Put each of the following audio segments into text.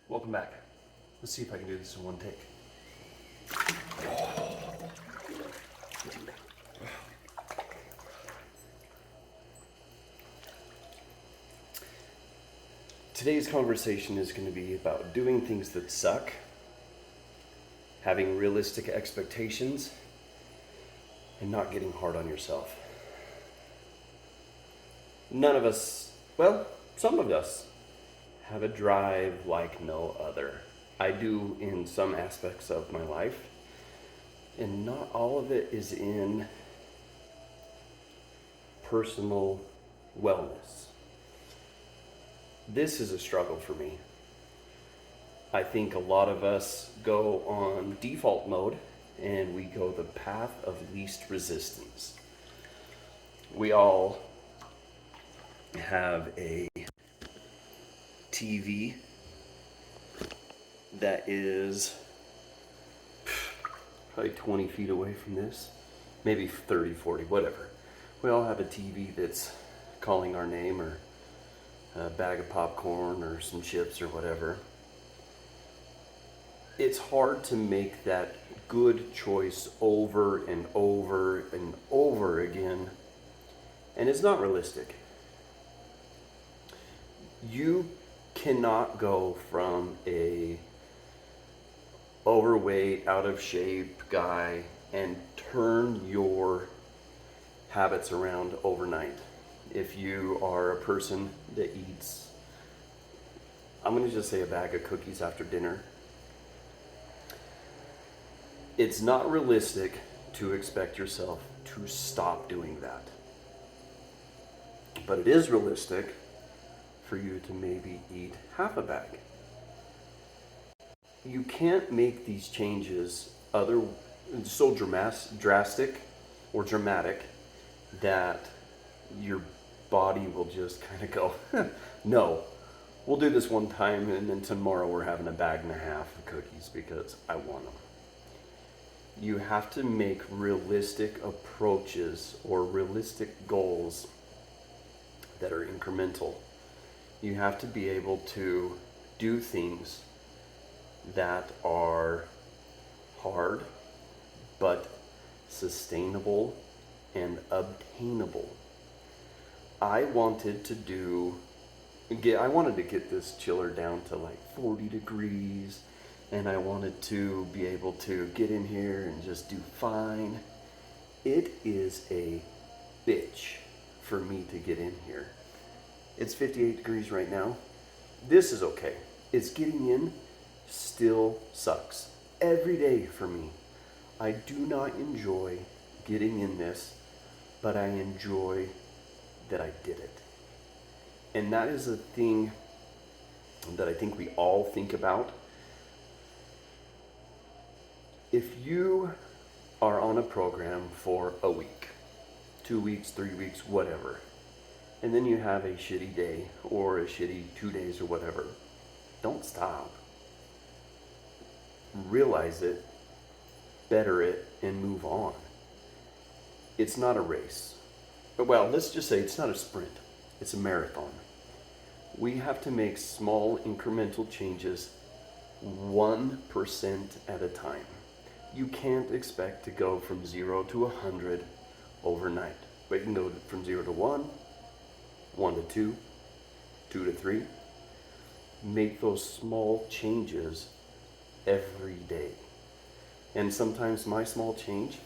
Welcome back. Let's see if I can do this in one take. Today's conversation is going to be about doing things that suck, having realistic expectations, and not getting hard on yourself. None of us, well, some of us, have a drive like no other. I do in some aspects of my life, and not all of it is in personal wellness. This is a struggle for me. I think a lot of us go on default mode and we go the path of least resistance. We all have a TV that is probably 20 feet away from this, maybe 30, 40, whatever. We all have a TV that's calling our name, or a bag of popcorn or some chips or whatever. It's hard to make that good choice over and over and over again, and it's not realistic. You cannot go from a overweight, out of shape guy and turn your habits around overnight. If you are a person that eats, I'm going to just say a bag of cookies after dinner, it's not realistic to expect yourself to stop doing that. But it is realistic for you to maybe eat half a bag. You can't make these changes so drastic or dramatic that your body will just kind of go, no, we'll do this one time and then tomorrow we're having a bag and a half of cookies because I want them. You have to make realistic approaches or realistic goals that are incremental. You have to be able to do things that are hard but sustainable and obtainable. I wanted to get this chiller down to like 40 degrees, and I wanted to be able to get in here and just do fine. It is a bitch for me to get in here. It's 58 degrees right now. This is okay. It's getting in still sucks. Every day for me. I do not enjoy getting in this, but I enjoy that I did it. And that is a thing that I think we all think about. If you are on a program for a week, 2 weeks, 3 weeks, whatever, and then you have a shitty day or a shitty 2 days or whatever, don't stop. Realize it, better it, and move on. It's not a race. Well, let's just say it's not a sprint. It's a marathon. We have to make small incremental changes 1% at a time. You can't expect to go from 0 to 100 overnight. But you can go from 0 to 1, 1 to 2, 2 to 3. Make those small changes every day. And sometimes my small change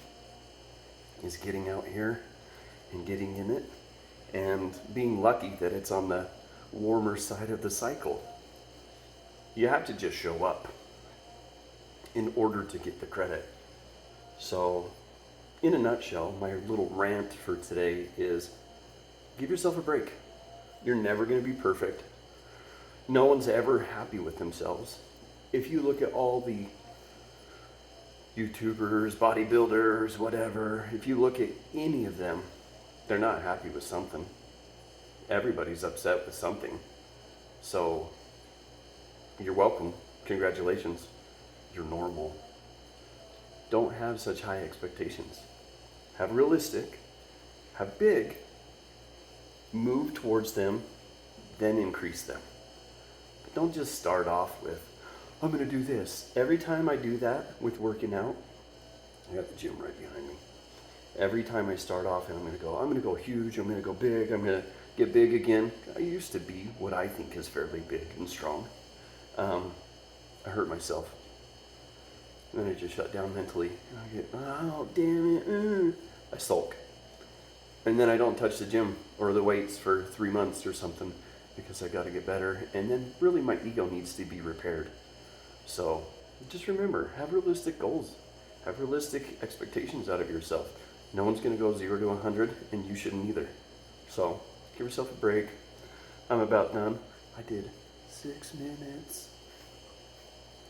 is getting out here and getting in it and being lucky that it's on the warmer side of the cycle. You have to just show up in order to get the credit. So, in a nutshell, my little rant for today is give yourself a break. You're never going to be perfect. No one's ever happy with themselves. If you look at all the YouTubers, bodybuilders, whatever, if you look at any of them, they're not happy with something. Everybody's upset with something. So, you're welcome. Congratulations. You're normal. Don't have such high expectations. Have realistic, have big, move towards them, then increase them. Don't just start off with, I'm gonna do this. Every time I do that with working out, I got the gym right behind me. Every time I start off and I'm gonna go huge, I'm gonna go big, I'm gonna get big again. I used to be what I think is fairly big and strong. I hurt myself. And then I just shut down mentally. And I get, oh, damn it. I sulk. And then I don't touch the gym or the weights for 3 months or something because I got to get better. And then really my ego needs to be repaired. So just remember, have realistic goals. Have realistic expectations out of yourself. No one's going to go 0 to 100 and you shouldn't either. So give yourself a break. I'm about done. I did 6 minutes.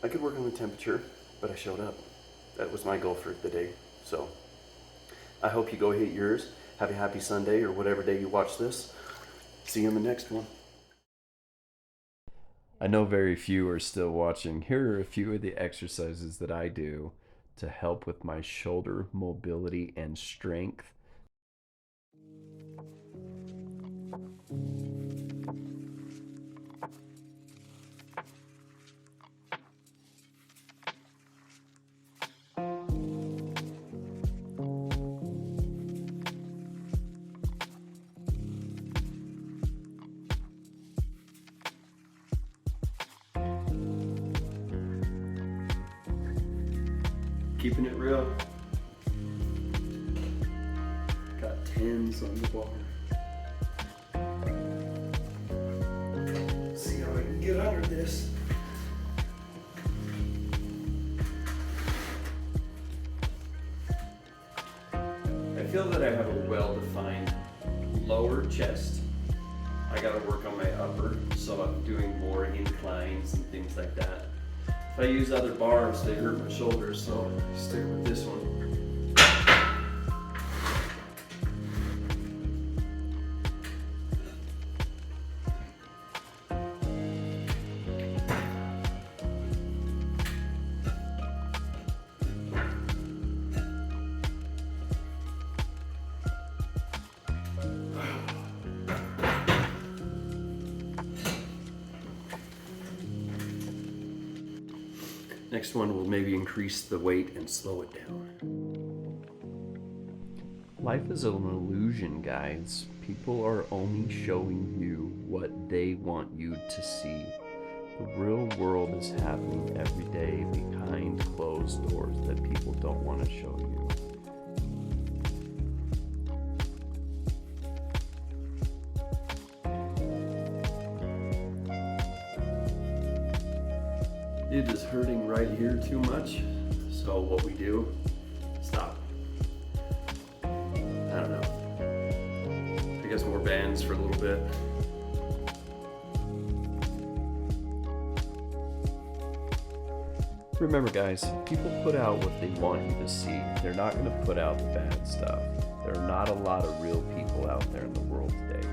I could work on the temperature, but I showed up. That was my goal for the day. So I hope you go hit yours. Have a happy Sunday or whatever day you watch this. See you in the next one. I know very few are still watching. Here are a few of the exercises that I do to help with my shoulder mobility and strength. Keeping it real. Got 10s on the bar. See how I can get under this. I feel that I have a well-defined lower chest. I gotta work on my upper, so I'm doing more inclines and things like that. If I use other bars, they hurt my shoulders, so I stick with this one. Next one will maybe increase the weight and slow it down. Life is an illusion, guys. People are only showing you what they want you to see. The real world is happening every day behind closed doors that people don't want to show you. It is hurting right here too much, so what we do, stop. I don't know. I guess more bands for a little bit. Remember, guys, people put out what they want you to see. They're not going to put out the bad stuff. There are not a lot of real people out there in the world today.